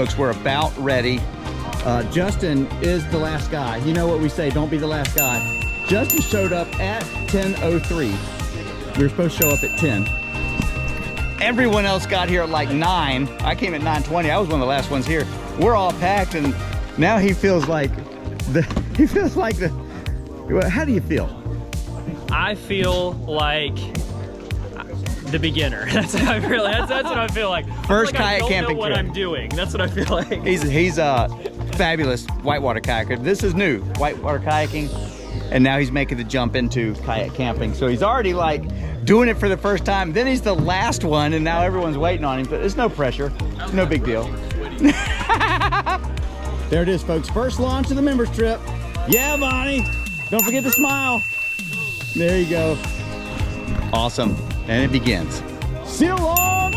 folks, we're about ready. Justin is the last guy. You know what we say, don't be the last guy. Justin showed up at 10:03. We were supposed to show up at 10. Everyone else got here at like 9. I came at 9:20. I was one of the last ones here. We're all packed, and now he feels like how do you feel? I feel like the beginner. That's how I feel. That's what I feel like. First like kayak camping I don't know what trip. I'm doing. That's what I feel like. He's a fabulous whitewater kayaker. This is new, whitewater kayaking, and now he's making the jump into kayak camping. So he's already like doing it for the first time. Then he's the last one, and now everyone's waiting on him. But it's no pressure, no big deal. There it is, folks. First launch of the members trip. Yeah, Bonnie. Don't forget to smile. There you go. Awesome. And it begins. Seal launch!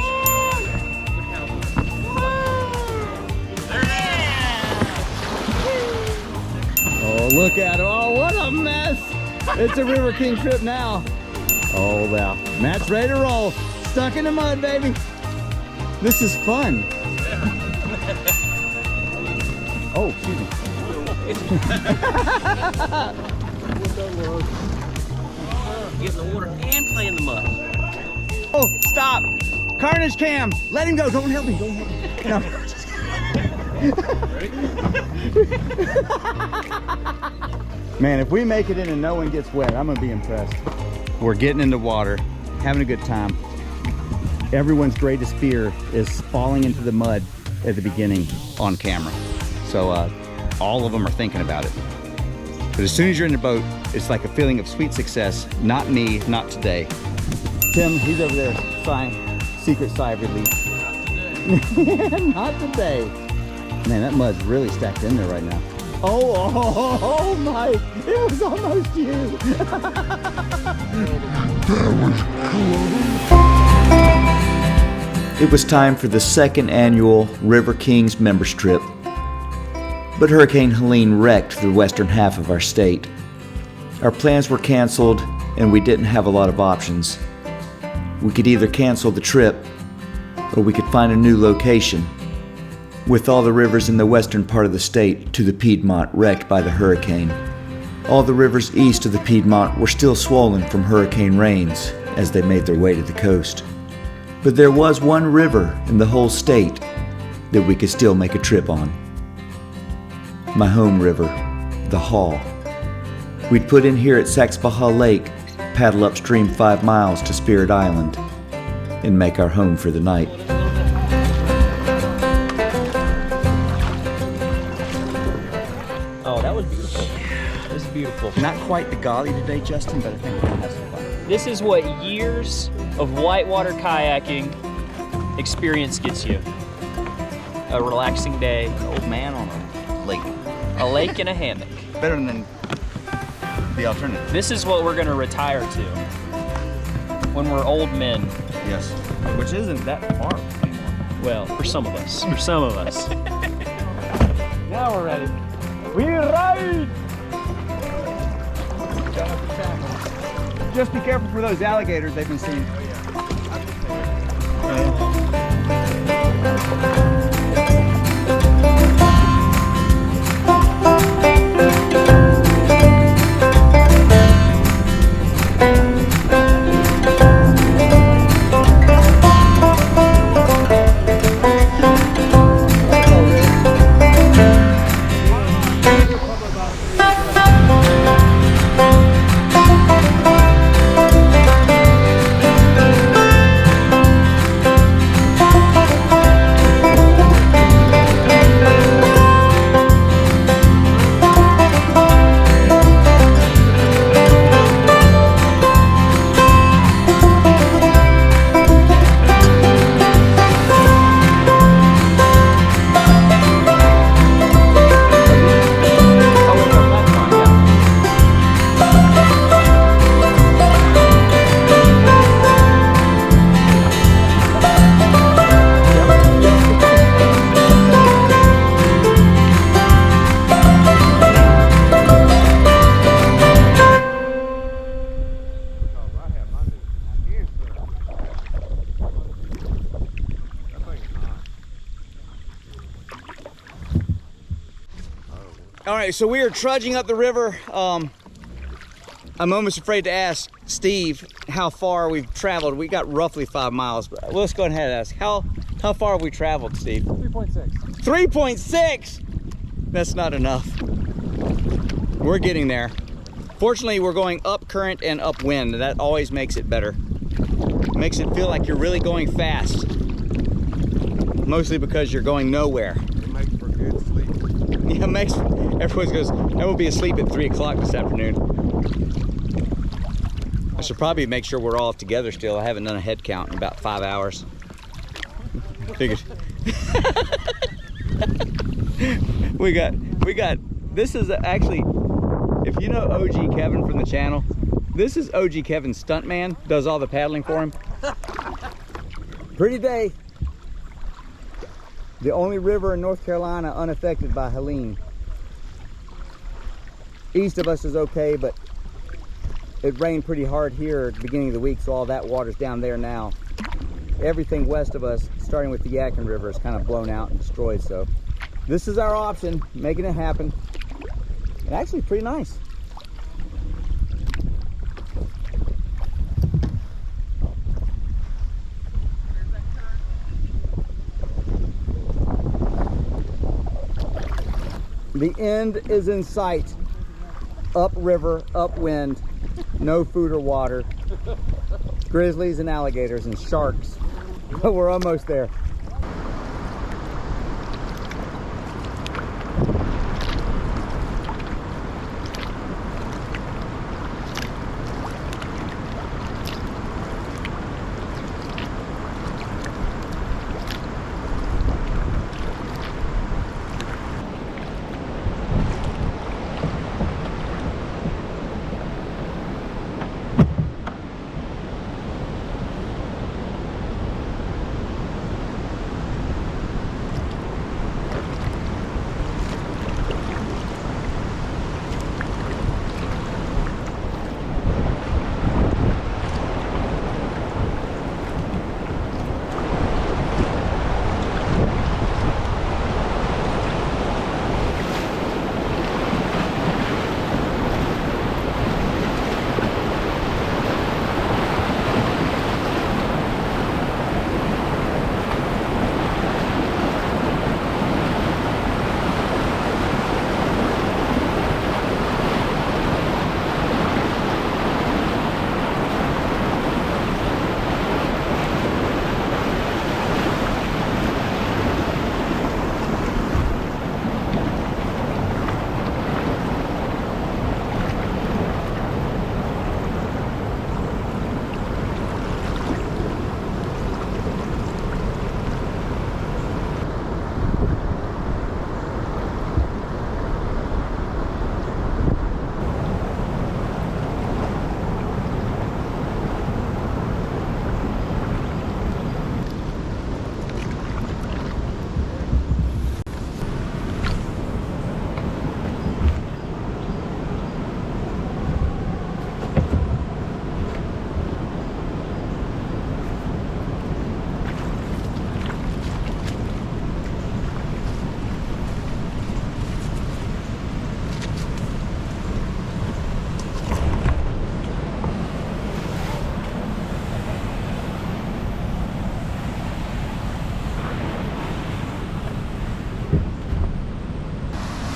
Oh, look at it. Oh, what a mess. It's a River King trip now. Oh, wow. Matt's ready to roll. Stuck in the mud, baby. This is fun. Oh, excuse me. Get in the water and play in the mud. Oh, stop. Carnage Cam. Let him go. Don't help me. Don't help me. No. Man, if we make it in and no one gets wet, I'm going to be impressed. We're getting in the water, having a good time. Everyone's greatest fear is falling into the mud at the beginning on camera. So all of them are thinking about it. But as soon as you're in the boat, it's like a feeling of sweet success. Not me, not today. Tim, he's over there sighing, secret sigh of relief. Not today. Man, that mud's really stacked in there right now. Oh, Mike, it was almost you. It was time for the second annual River Kings members trip. But Hurricane Helene wrecked the western half of our state. Our plans were canceled, and we didn't have a lot of options. We could either cancel the trip, or we could find a new location. With all the rivers in the western part of the state to the Piedmont wrecked by the hurricane, all the rivers east of the Piedmont were still swollen from hurricane rains as they made their way to the coast. But there was one river in the whole state that we could still make a trip on. My home river, the Haw. We'd put in here at Saxbaha Lake, paddle upstream 5 miles to Spirit Island, and make our home for the night. Oh, that was beautiful. This is beautiful. Not quite the golly today, Justin, but I think we're gonna have some fun. This is what years of whitewater kayaking experience gets you. A relaxing day. An old man on a lake. A lake and a hammock. Better than the alternative. This is what we're gonna retire to when we're old men. Yes. Which isn't that far anymore. Well, for some of us. For some of us. Now we're ready. We ride! Just be careful for those alligators they've been seeing. All right, so we are trudging up the river. I'm almost afraid to ask Steve how far we've traveled. We got roughly 5 miles, but let's go ahead and ask. How far have we traveled, Steve? 3.6. 3.6? That's not enough. We're getting there. Fortunately, we're going up current and upwind. That always makes it better. Makes it feel like you're really going fast. Mostly because you're going nowhere. It makes for good sleep. Yeah, everyone goes, I will be asleep at 3 o'clock this afternoon. I should probably make sure we're all together still. I haven't done a head count in about 5 hours. Figured. we got, this is actually, if you know OG Kevin from the channel, this is OG Kevin's stuntman, does all the paddling for him. Pretty day. The only river in North Carolina unaffected by Helene. East of us is okay, but it rained pretty hard here at the beginning of the week, so all that water's down there now. Everything west of us, starting with the Yadkin River, is kind of blown out and destroyed, so this is our option, making it happen. And actually pretty nice. The end is in sight. Upriver, upwind, no food or water. Grizzlies and alligators and sharks. But we're almost there.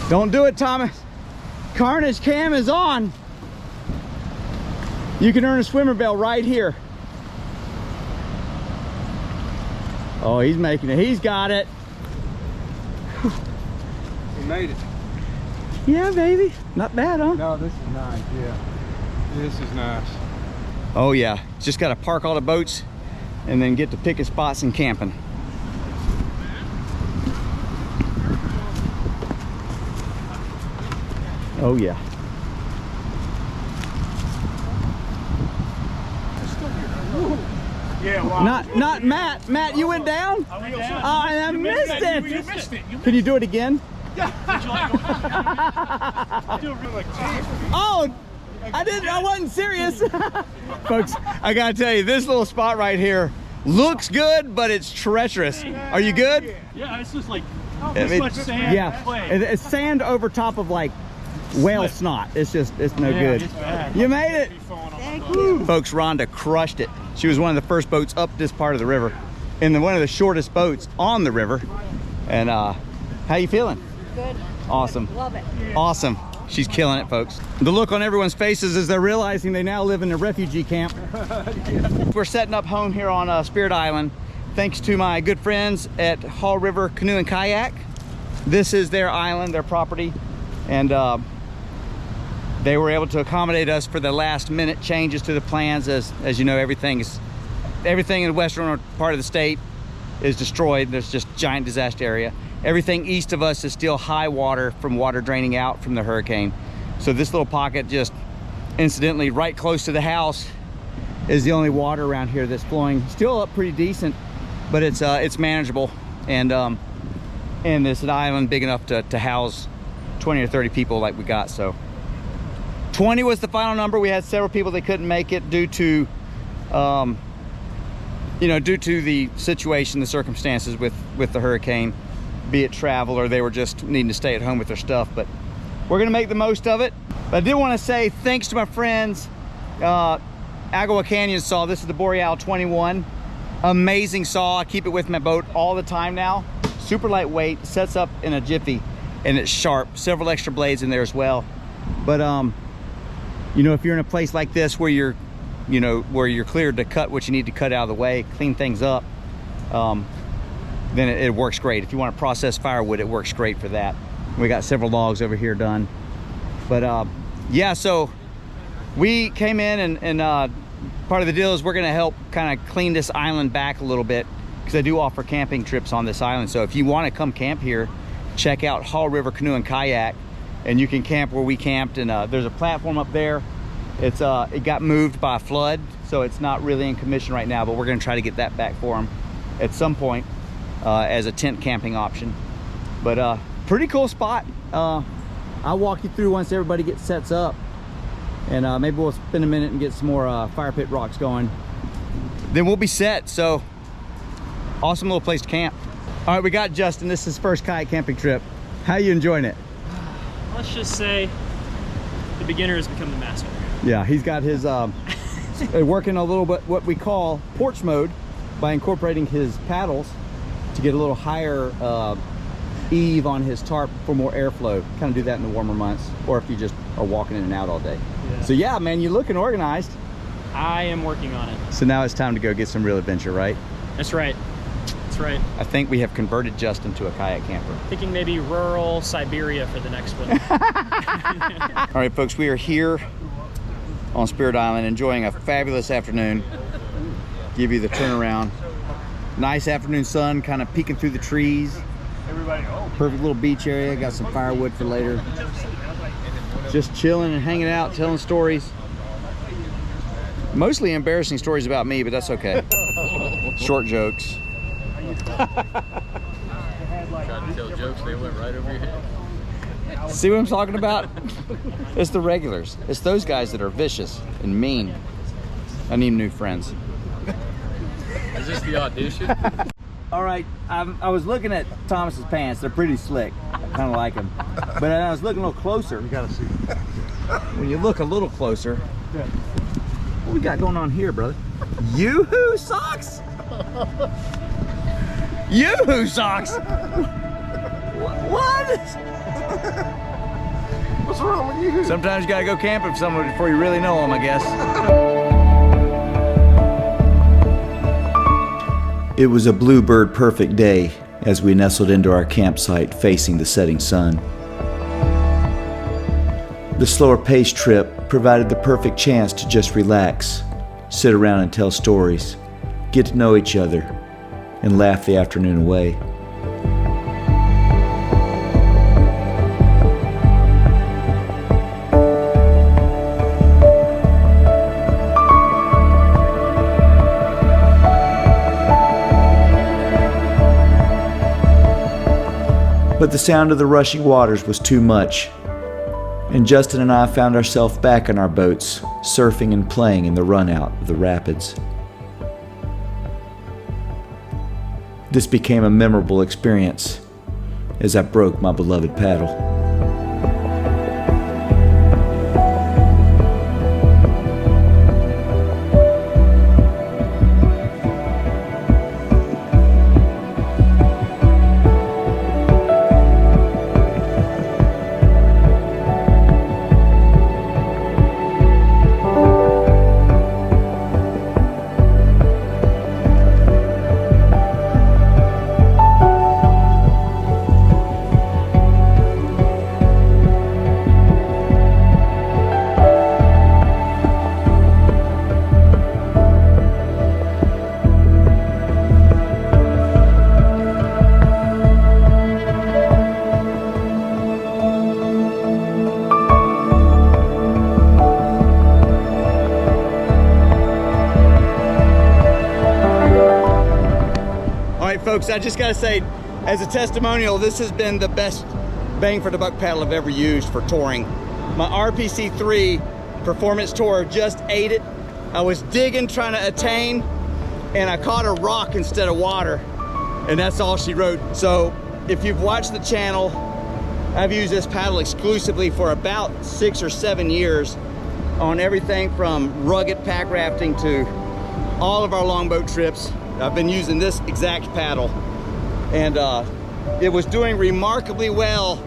Don't do it, Thomas. Carnage Cam is on. You can earn a swimmer bell right here. Oh, he's making it. He's got it. We made it. Yeah, baby. Not bad, huh? No, this is nice, yeah. This is nice. Oh, yeah. Just got to park all the boats and then get to picking spots and camping. Oh, yeah. Yeah, well, Not Matt. Matt, you went down? I went down. Oh, and I missed it. You missed it. Can you do it again? I do it really like Oh, I wasn't serious. Folks, I gotta tell you, this little spot right here Looks good, but it's treacherous. Are you good? Yeah, it's just like This this much sand. Yeah, Clay. it's sand over top of like whale snot. It's no Yeah, good. it's bad. You made it. Thank you. Folks, Rhonda crushed it. She was one of the first boats up this part of the river, and one of the shortest boats on the river. And how you feeling? Good. Awesome. Love it. Awesome. She's killing it, folks. The look on everyone's faces as they're realizing they now live in a refugee camp. We're setting up home here on Spirit Island, thanks to my good friends at Haw River Canoe and Kayak. This is their island, their property, and they were able to accommodate us for the last minute changes to the plans. As you know, everything in the western part of the state is destroyed. There's just giant disaster area. Everything east of us is still high water from water draining out from the hurricane. So this little pocket, just incidentally right close to the house, is the only water around here that's flowing. Still up pretty decent, but it's manageable. And it's an island big enough to house 20 or 30 people like we got. So 20 was the final number. We had several people that couldn't make it due to due to the situation, the circumstances with the hurricane, be it travel or they were just needing to stay at home with their stuff. But we're gonna make the most of it. But I did want to say thanks to my friends, Agua Canyon saw. This is the Boreal 21. Amazing saw. I keep it with my boat all the time now. Super lightweight, sets up in a jiffy, and it's sharp. Several extra blades in there as well. But if you're in a place like this where you're cleared to cut what you need to cut out of the way, clean things up, then it works great. If you want to process firewood, it works great for that. We got several logs over here done. But yeah, so we came in and part of the deal is we're gonna help kind of clean this island back a little bit, because I do offer camping trips on this island. So if you want to come camp here, check out Haw River Canoe and Kayak, and you can camp where we camped. And there's a platform up there. It got moved by a flood, so it's not really in commission right now, but we're gonna try to get that back for them at some point as a tent camping option. But pretty cool spot. I'll walk you through once everybody sets up, and maybe we'll spend a minute and get some more fire pit rocks going. Then we'll be set. So awesome little place to camp. All right, we got Justin. This is his first kayak camping trip. How you enjoying it? Let's just say the beginner has become the master. Yeah, he's got his working a little bit what we call porch mode by incorporating his paddles to get a little higher eave on his tarp for more airflow. Kind of do that in the warmer months, or if you just are walking in and out all day. Yeah. So yeah, man, you're looking organized. I am working on it. So now it's time to go get some real adventure, right? That's right. That's right. I think we have converted Justin to a kayak camper. Thinking maybe rural Siberia for the next one. All right, folks, we are here on Spirit Island enjoying a fabulous afternoon. Give you the turnaround. Nice afternoon sun kind of peeking through the trees. Perfect little beach area. Got some firewood for later. Just chilling and hanging out, telling stories. Mostly embarrassing stories about me, but that's okay. Short jokes. Tried to tell jokes, they went right over your head. See what I'm talking about? It's the regulars. It's those guys that are vicious and mean. I need new friends. Is this the audition? All right, I was looking at Thomas's pants. They're pretty slick. I kind of like them. But I was looking a little closer. You gotta see. When you look a little closer, what we got going on here, brother? Yoo-hoo socks? Yoo-hoo socks? What? What's wrong with you? Sometimes you gotta go camping with someone before you really know them, I guess. It was a bluebird perfect day as we nestled into our campsite facing the setting sun. The slower paced trip provided the perfect chance to just relax, sit around and tell stories, get to know each other, and laugh the afternoon away. But the sound of the rushing waters was too much, and Justin and I found ourselves back in our boats, surfing and playing in the run-out of the rapids. This became a memorable experience as I broke my beloved paddle. Folks, I just gotta say, as a testimonial, this has been the best bang for the buck paddle I've ever used for touring. My RPC3 performance tour just ate it. I was digging, trying to attain, and I caught a rock instead of water, and that's all she wrote. So if you've watched the channel, I've used this paddle exclusively for about 6 or 7 years on everything from rugged pack rafting to all of our longboat trips. I've been using this exact paddle, and it was doing remarkably well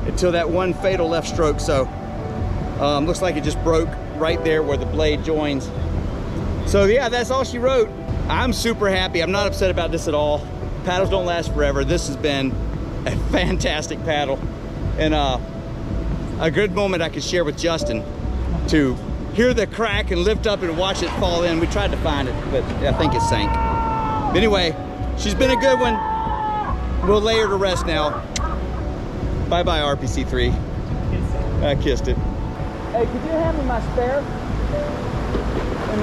until that one fatal left stroke. So looks like it just broke right there where the blade joins. So yeah, that's all she wrote. I'm super happy. I'm not upset about this at all. Paddles don't last forever. This has been a fantastic paddle, and a good moment I could share with Justin to hear the crack and lift up and watch it fall in. We tried to find it, but I think it sank. Anyway, she's been a good one. We'll lay her to rest now. Bye-bye, RPC3. I kissed it. Hey, could you hand me my spare?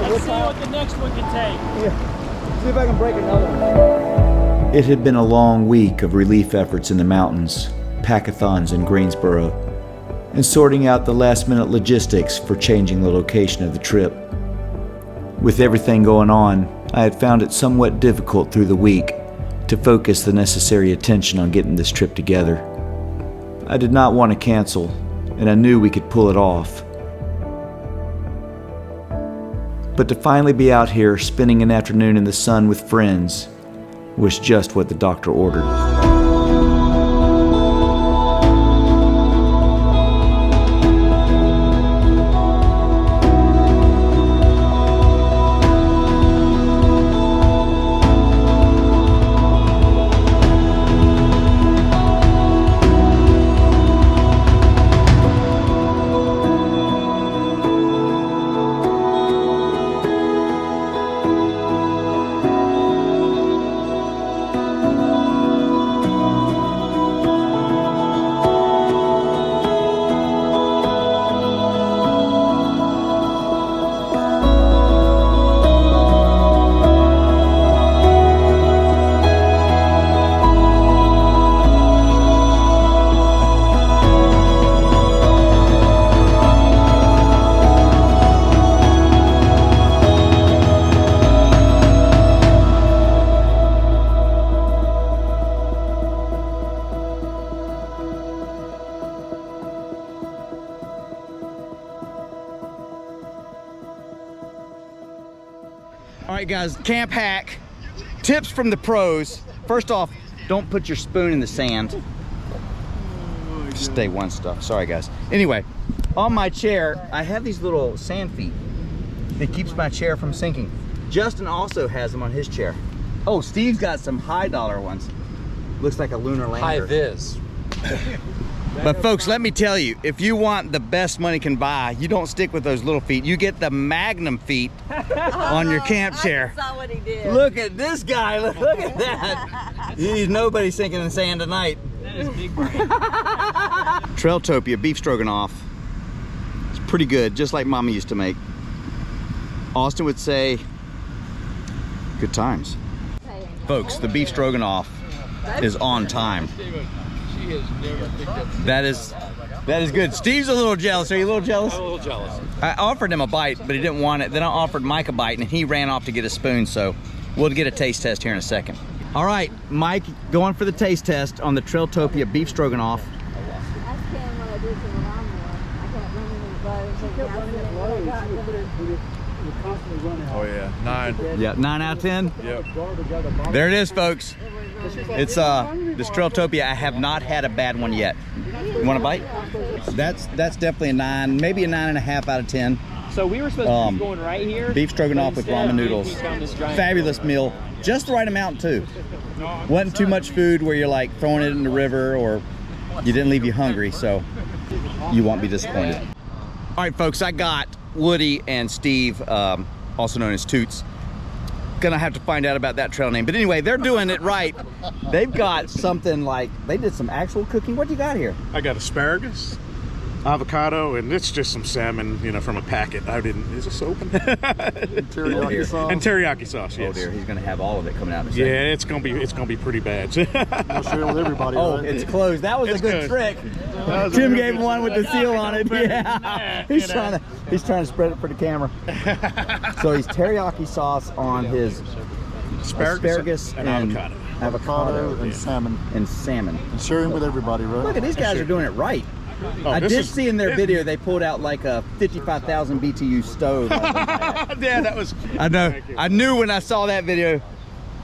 Let's see what the next one can take. Yeah. See if I can break another one. It had been a long week of relief efforts in the mountains, packathons in Greensboro, and sorting out the last-minute logistics for changing the location of the trip. With everything going on, I had found it somewhat difficult through the week to focus the necessary attention on getting this trip together. I did not want to cancel, and I knew we could pull it off. But to finally be out here spending an afternoon in the sun with friends was just what the doctor ordered. All right, guys, camp hack. Tips from the pros. First off, don't put your spoon in the sand. Just day one stuff. Sorry, guys. Anyway, on my chair, I have these little sand feet. It keeps my chair from sinking. Justin also has them on his chair. Oh, Steve's got some high dollar ones. Looks like a lunar lander. High vis. But folks, let me tell you, if you want the best money can buy, you don't stick with those little feet. You get the Magnum feet on your camp chair. I saw what he did. Look at this guy, look at that. He's nobody sinking in the sand tonight. That is big brain. Trailtopia beef stroganoff. It's pretty good, just like Mama used to make. Austin would say, good times. Folks, the beef stroganoff is on time. That is good. Steve's a little jealous. Are you a little jealous? I'm a little jealous. I offered him a bite, but he didn't want it. Then I offered Mike a bite, and he ran off to get a spoon, so we'll get a taste test here in a second. All right, Mike, going for the taste test on the Trailtopia beef stroganoff. That's kind of what I did to the lawnmower. I kept running it low. Oh yeah, 9. Yeah, 9 out of 10. Yep. There it is, folks. It's this Trailtopia. I have not had a bad one yet. You want a bite? That's definitely a 9, maybe a 9.5 out of 10. So we were supposed to be going right here. Beef stroganoff with ramen noodles. We found this giant- Fabulous meal. Just the right amount too. Wasn't too much food where you're like throwing it in the river or you didn't leave you hungry, so you won't be disappointed. All right, folks, I got Woody and Steve, also known as Toots. Gonna have to find out about that trail name. But anyway, they're doing it right. They've got something like, they did some actual cooking. What do you got here? I got asparagus, avocado, and it's just some salmon, you know, from a packet. I didn't, is this open? Teriyaki sauce. And teriyaki sauce, yes. Oh dear, he's gonna have all of it coming out in a Yeah, second. it's gonna be pretty bad. I'll share it with everybody. Oh, right? it's closed. That was It's a good good. trick. Jim gave him one with the seal on it. Yeah, he's trying to spread it for the camera. So he's teriyaki sauce on his asparagus and avocado. Avocado and salmon. and salmon. And sharing with everybody, right? Look at these guys are doing it right. Oh, I this did is- see in their video they pulled out like a 55,000 BTU stove. Yeah, that was. I know. Thank you. I knew when I saw that video.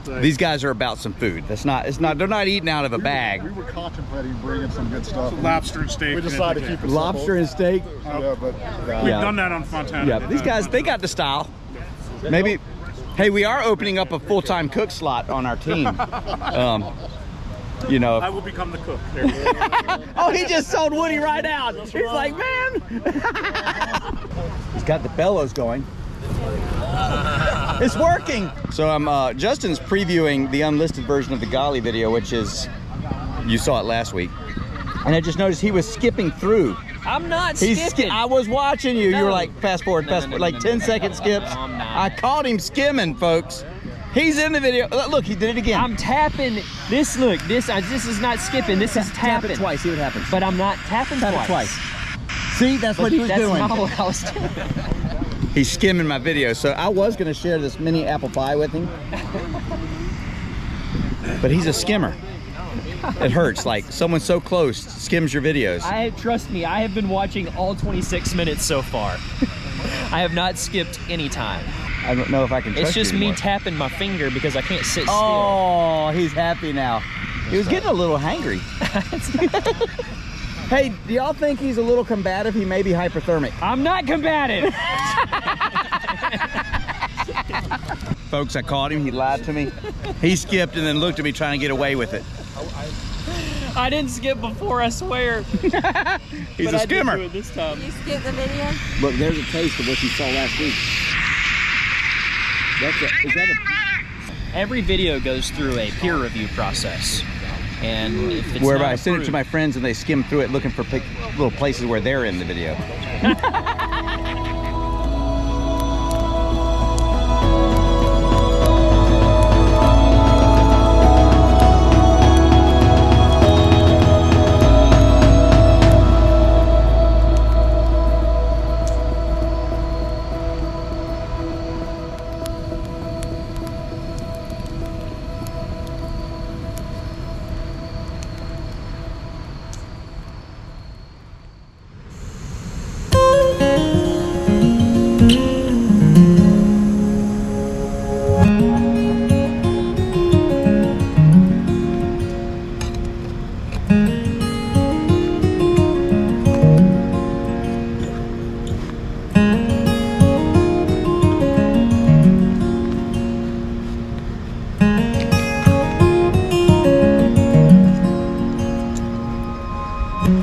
These guys are about some food. It's not. They're not eating out of a bag. We were contemplating bringing some good stuff. Lobster and steak. We decided to keep it Lobster and steak. simple. Yeah, but We've Yeah. done that on Fontana. Yeah, these guys, they got the style. Maybe, hey, we are opening up a full-time cook slot on our team. You know. I will become the cook. There we go. Oh, he just sold Woody right out. He's like, man. He's got the bellows going. It's working. So Justin's previewing the unlisted version of the Golly video, which is, you saw it last week. And I just noticed he was skipping through. I'm not He's skipping. I was watching you. You were No. like, fast forward, like 10-second skips. No, I'm not. I caught him skimming, folks. He's in the video. Look, he did it again. I'm tapping this. Look, this is not skipping. This is Tap tapping. it twice. See what happens. But I'm not tapping Tap twice. it twice. See, that's what he was That's doing. not what I was doing. He's skimming my video, so I was going to share this mini apple pie with him. But he's a skimmer. It hurts, like someone so close skims your videos. Trust me, I have been watching all 26 minutes so far. I have not skipped any time. I don't know if I can trust It's just you me anymore. tapping my finger because I can't sit still. Oh, he's happy now. He was getting a little hangry. Hey, do y'all think he's a little combative? He may be hyperthermic. I'm not combative. Folks, I caught him. He lied to me. He skipped and then looked at me trying to get away with it. I didn't skip before, I swear. He's But a I did skimmer. do it this time. You skip the video? Look, there's a taste of what you saw last week. Is that a... Every video goes through a peer review process. And if it's Whereby not I send it to approved- my friends and they skim through it looking for little places where they're in the video.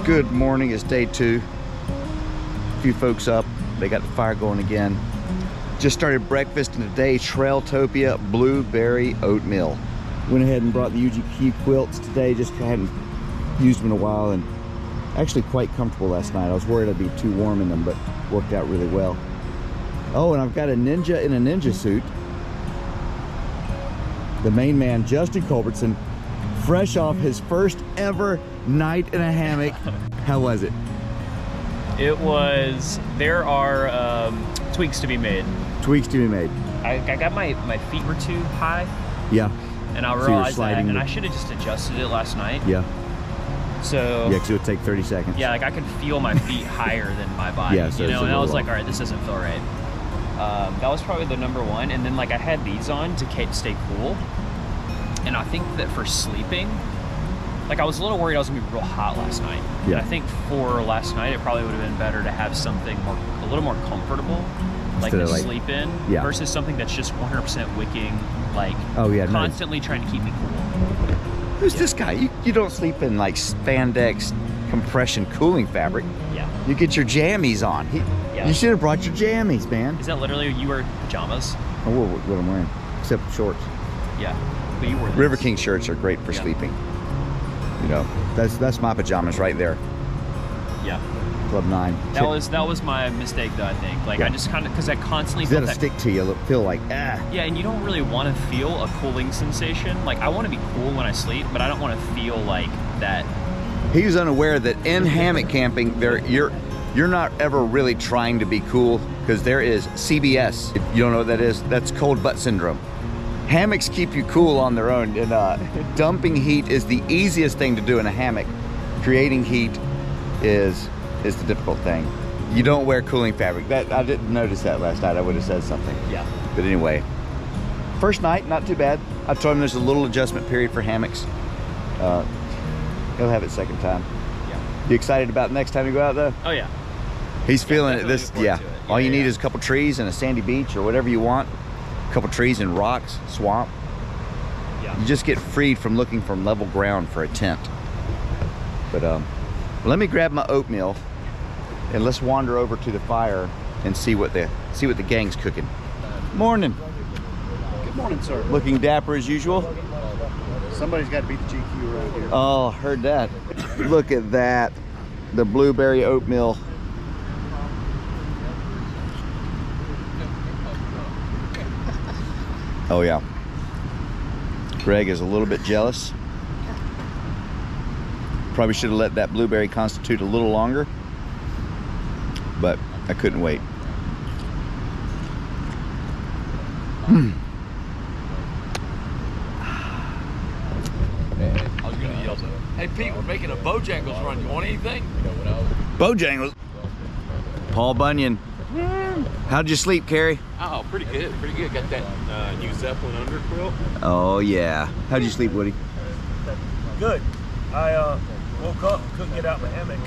Good morning, it's day 2. A few folks up, they got the fire going again. Just started breakfast and today, Trailtopia blueberry oatmeal. Went ahead and brought the UGQ quilts today, just hadn't used them in a while, and actually quite comfortable last night. I was worried I'd be too warm in them, but worked out really well. Oh, and I've got a ninja in a ninja suit. The main man, Justin Culbertson, fresh off his first ever night in a hammock. How was it? It was, there are tweaks to be made. Tweaks to be made. I got my feet were too high. Yeah. and I you were realized that, sliding and the- I should have just adjusted it last night. Yeah. So Yeah, because it would take 30 seconds. yeah, like I could feel my feet higher than my body. Yeah, so you it's know, a and I was little like, all right, this doesn't feel right. That was probably the number one, and then like I had these on to stay cool, and I think that for sleeping, like I was a little worried I was gonna be real hot last night. Yeah. And I think for last night it probably would have been better to have something a little more comfortable, like Instead to of, like- sleep in, Yeah. versus something that's just 100% wicking, like Oh, yeah, nice. constantly trying to keep me cool. Who's this guy? You don't sleep in like spandex compression cooling fabric. Yeah. You get your jammies on. Yeah. You should have brought your jammies, man. Is that literally you wear pajamas? Oh, what I'm wearing, except shorts. Yeah. But you wore these. River King shirts are great for Yeah. sleeping. You know, that's my pajamas right there. Yeah. Club 9. That was my mistake though, I think. Like Yeah. I just kind of, because I constantly You felt gotta that. stick to you. Feel like ah. Yeah, and you don't really want to feel a cooling sensation. Like I want to be cool when I sleep, but I don't want to feel like that. He's unaware that in hammock camping, you're not ever really trying to be cool, because there is CBS. If you don't know what that is, that's cold butt syndrome. Hammocks keep you cool on their own, and dumping heat is the easiest thing to do in a hammock. Creating heat is the difficult thing. You don't wear cooling fabric. That I didn't notice that last night. I would have said something. Yeah. But anyway, first night, not too bad. I told him there's a little adjustment period for hammocks. He'll have it second time. Yeah. You excited about next time you go out though? Oh yeah. He's feeling it. definitely This, looking yeah. forward to it. All you Yeah, need yeah. is a couple trees and a sandy beach or whatever you want. A couple trees and rocks, swamp. Yeah. You just get freed from looking for level ground for a tent. But let me grab my oatmeal and let's wander over to the fire and see what the gang's cooking. Morning. Good morning, sir. Looking dapper as usual. Somebody's got to beat the GQ around here. Oh, heard that. Look at that. The blueberry oatmeal. Oh yeah. Greg is a little bit jealous. Probably should have let that blueberry constitute a little longer, but I couldn't wait. I was gonna yell, hey Pete, we're making a Bojangles run. You want anything? Bojangles. Paul Bunyan. How'd you sleep, Carrie? Oh, pretty good, pretty good. Got that New Zeppelin underquilt. Oh yeah. How'd you sleep, Woody? Good. I woke up, couldn't get out of my hammock.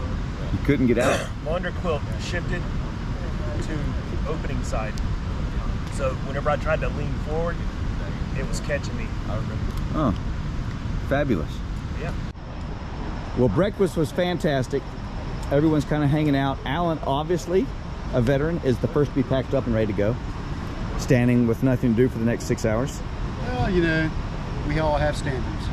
You couldn't get out? My underquilt shifted to opening side. So whenever I tried to lean forward, it was catching me. Oh, fabulous. Yeah. Well, breakfast was fantastic. Everyone's kind of hanging out. Alan, obviously, a veteran, is the first to be packed up and ready to go. Standing with nothing to do for the next 6 hours. Well, you know, we all have standards.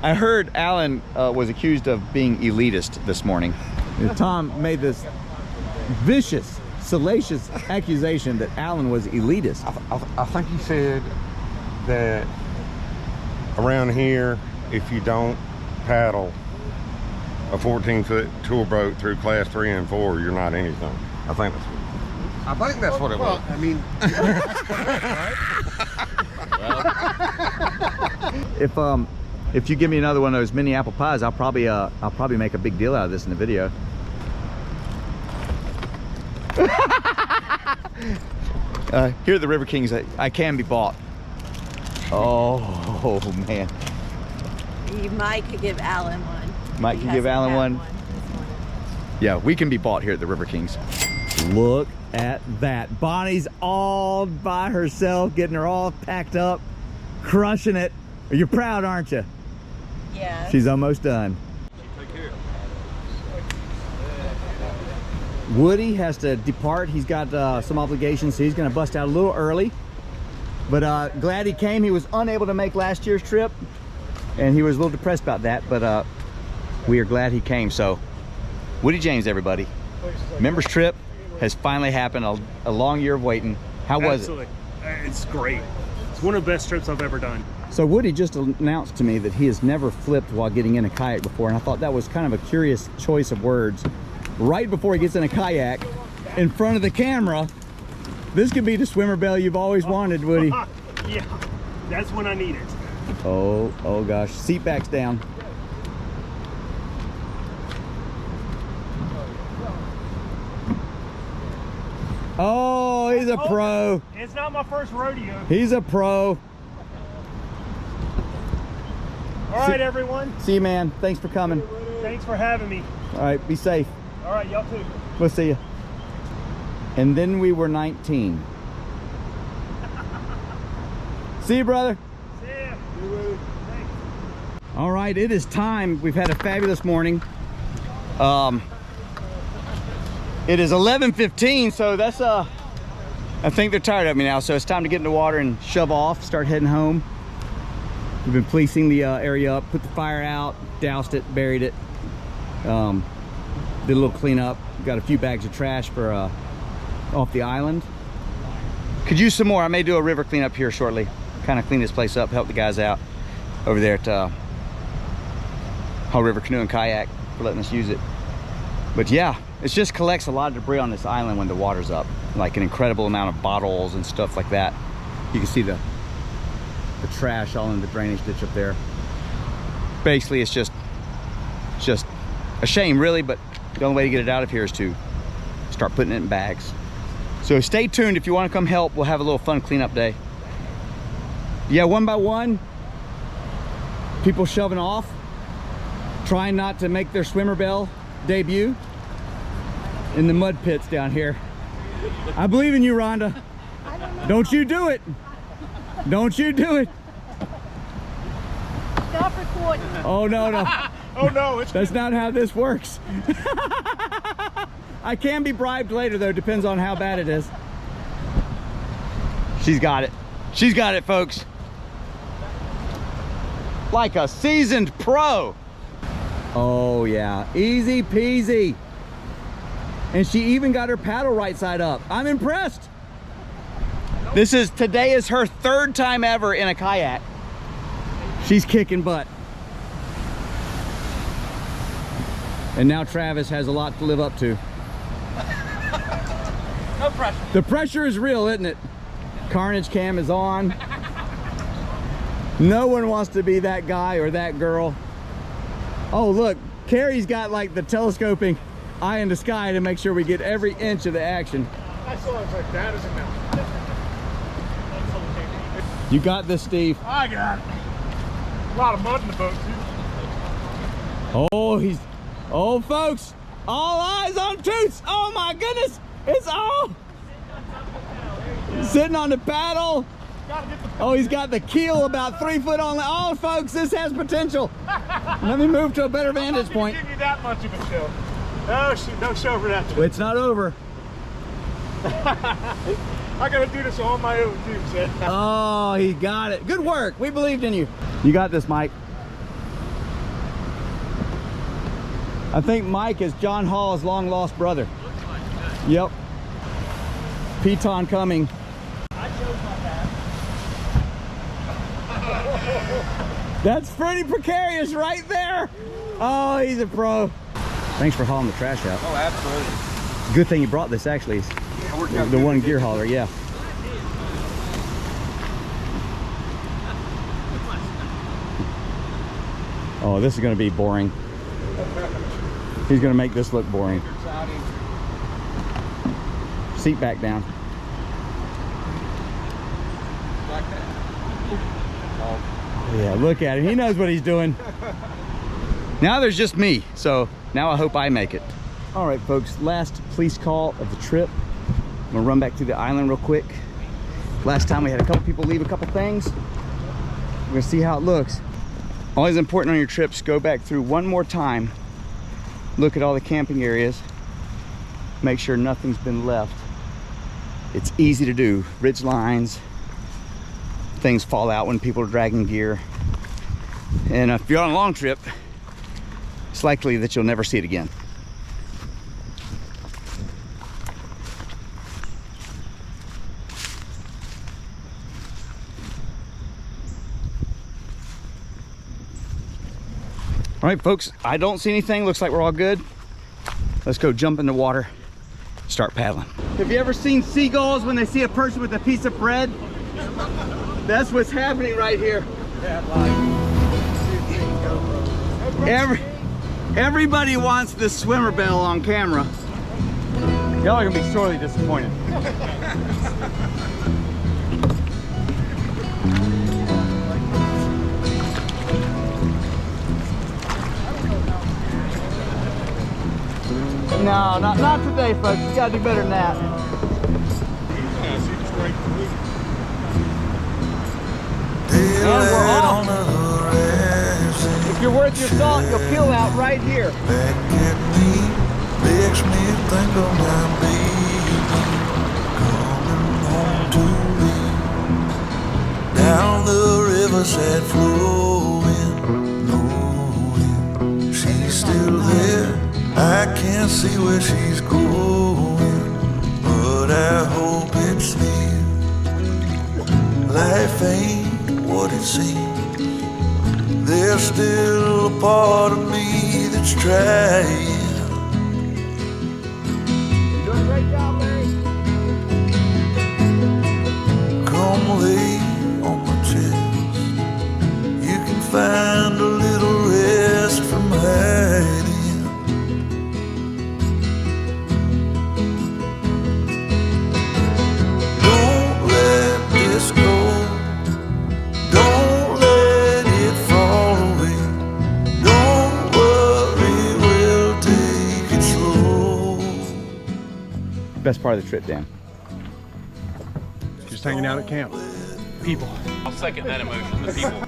I heard Alan was accused of being elitist this morning. Tom made this vicious, salacious accusation that Alan was elitist. I think he said that around here, if you don't paddle a 14-foot tour boat through class 3 and 4, you're not anything. I think that's what it was. Well, I mean, If you give me another one of those mini apple pies, I'll probably make a big deal out of this in the video. Here at the River Kings, I can be bought. Oh man. Mike could give Alan one. Mike He can give hasn't Alan had one. Yeah, we can be bought here at the River Kings. Look at that. Bonnie's all by herself, getting her all packed up, crushing it. You're proud, aren't you? Yeah. She's almost done. Woody has to depart. He's got some obligations, so he's going to bust out a little early. But glad he came. He was unable to make last year's trip, and he was a little depressed about that, but we are glad he came. So, Woody James, everybody. Members trip has finally happened. A long year of waiting. How was it? Absolutely. It's great. It's one of the best trips I've ever done. So Woody just announced to me that he has never flipped while getting in a kayak before, and I thought that was kind of a curious choice of words. Right before he gets in a kayak, in front of the camera. This could be the swimmer belly you've always wanted, Woody. Yeah. That's when I need it. Oh gosh. Seat back's down. Oh, he's a pro. It's not my first rodeo. He's a pro. All right, everyone. See you, man. Thanks for coming. Thanks for having me. All right, be safe. All right, y'all too. We'll see you. And then we were 19. See you, brother. See ya. Thanks. All right, it is time. We've had a fabulous morning. It is 11:15, so that's I think they're tired of me now, so it's time to get in the water and shove off, start heading home. We've been policing the area up, put the fire out, doused it, buried it, did a little cleanup, got a few bags of trash for off the island. Could use some more. I may do a river cleanup here shortly, kind of clean this place up, help the guys out over there at Haw River Canoe and Kayak for letting us use it. But yeah, it just collects a lot of debris on this island when the water's up, like an incredible amount of bottles and stuff like that. You can see the trash all in the drainage ditch up there. Basically, it's just a shame, really, but the only way to get it out of here is to start putting it in bags. So stay tuned if you want to come help. We'll have a little fun cleanup day. Yeah, one by one, people shoving off, trying not to make their swimmer bell debut in the mud pits down here. I believe in you, Rhonda. Don't you do it. Don't you do it. Stop recording. Oh, no. Oh no, That's not how this works. I can be bribed later, though. Depends on how bad it is. She's got it. She's got it, folks. Like a seasoned pro. Oh, yeah. Easy peasy. And she even got her paddle right side up. I'm impressed. Today is her third time ever in a kayak. She's kicking butt. And now Travis has a lot to live up to. No pressure. The pressure is real, isn't it? Carnage cam is on. No one wants to be that guy or that girl. Oh, look, Carrie's got like the telescoping eye in the sky to make sure we get every inch of the action. I saw it like that as a mountain. You got this, Steve. I got it. A lot of mud in the boat, too. Oh, folks, all eyes on Toots. Oh my goodness, it's all sitting on the paddle. Oh, he's got the keel about 3 foot on. Oh, folks, this has potential. Let me move to a better vantage point. Give you that much of a show. Oh, no show for that. It's not over. I gotta do this on my own too, Seth. Oh, he got it. Good work. We believed in you. You got this, Mike. I think Mike is John Hall's long lost brother. Yep. Piton coming. I chose my path. That's pretty precarious right there. Oh, he's a pro. Thanks for hauling the trash out. Oh, absolutely. Good thing you brought this, actually. The one gear hauler, yeah. Oh, this is going to be boring. He's going to make this look boring. Seat back down. Yeah, look at him. He knows what he's doing. Now there's just me, so now I hope I make it. All right, folks, last police call of the trip. I'm gonna run back through the island real quick. Last time we had a couple people leave a couple things. We're gonna see how it looks. Always important on your trips, go back through one more time. Look at all the camping areas. Make sure nothing's been left. It's easy to do. Ridge lines, things fall out when people are dragging gear. And if you're on a long trip, it's likely that you'll never see it again. All right, folks, I don't see anything. Looks like we're all good. Let's go jump in the water, start paddling. Have you ever seen seagulls when they see a person with a piece of bread? That's what's happening right here. Everybody wants this swimmer bell on camera. Y'all are gonna be sorely disappointed. No, not today, folks. You gotta do better than that. And we're off. If you're worth your salt, you'll peel out right here. Back at me, makes me think of my baby coming home to me. Down the riverside flowing, knowing she's still there. I can't see where she's going, but I hope it's near. Life ain't what it seems. There's still a part of me that's trying. You're doing a great job, Larry. Come lay on my chest. You can find a little rest from hiding. Don't let this go. Don't let it fall away. Don't worry, we'll take it slow. Best part of the trip, Dan. Just hanging out at camp. People. I'll second that emotion, the people.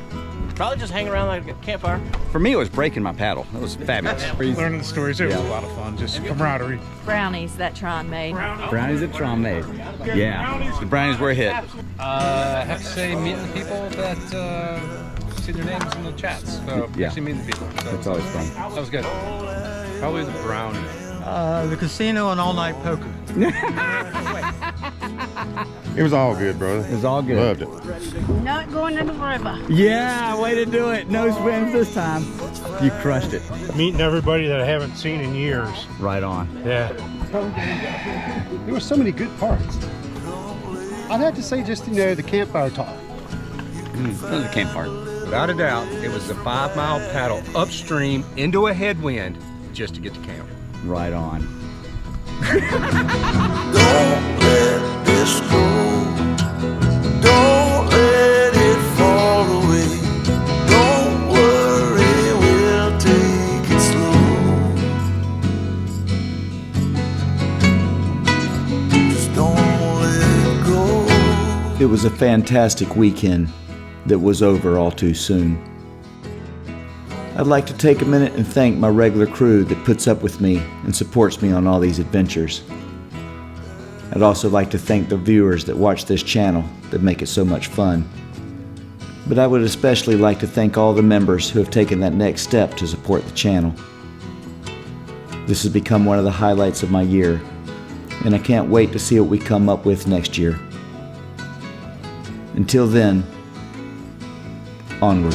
Probably just hang around like a campfire. For me, it was breaking my paddle. It was fabulous. Learning the stories, it was a lot of fun. Just camaraderie. Brownies that Tron made. Brownies that Tron made. Yeah, the brownies were a hit. I have to say, meeting the people that see their names in the chats. So Yeah. actually meeting the people. So That's always fun. that was good. Probably the brownie. The casino and all-night poker. It was all good, brother. It was all good. Loved it. Not going in the river. Yeah, way to do it. No swims this time. You crushed it. Meeting everybody that I haven't seen in years. Right on. Yeah. There were so many good parts. I'd have to say just, the campfire talk. That was the camp part. Without a doubt, it was a 5-mile paddle upstream into a headwind just to get to camp. Right on. Don't let this go. Don't let it fall away. Don't worry, we'll take it slow. Just don't let it go. It was a fantastic weekend that was over all too soon. I'd like to take a minute and thank my regular crew that puts up with me and supports me on all these adventures. I'd also like to thank the viewers that watch this channel that make it so much fun. But I would especially like to thank all the members who have taken that next step to support the channel. This has become one of the highlights of my year, and I can't wait to see what we come up with next year. Until then, onward.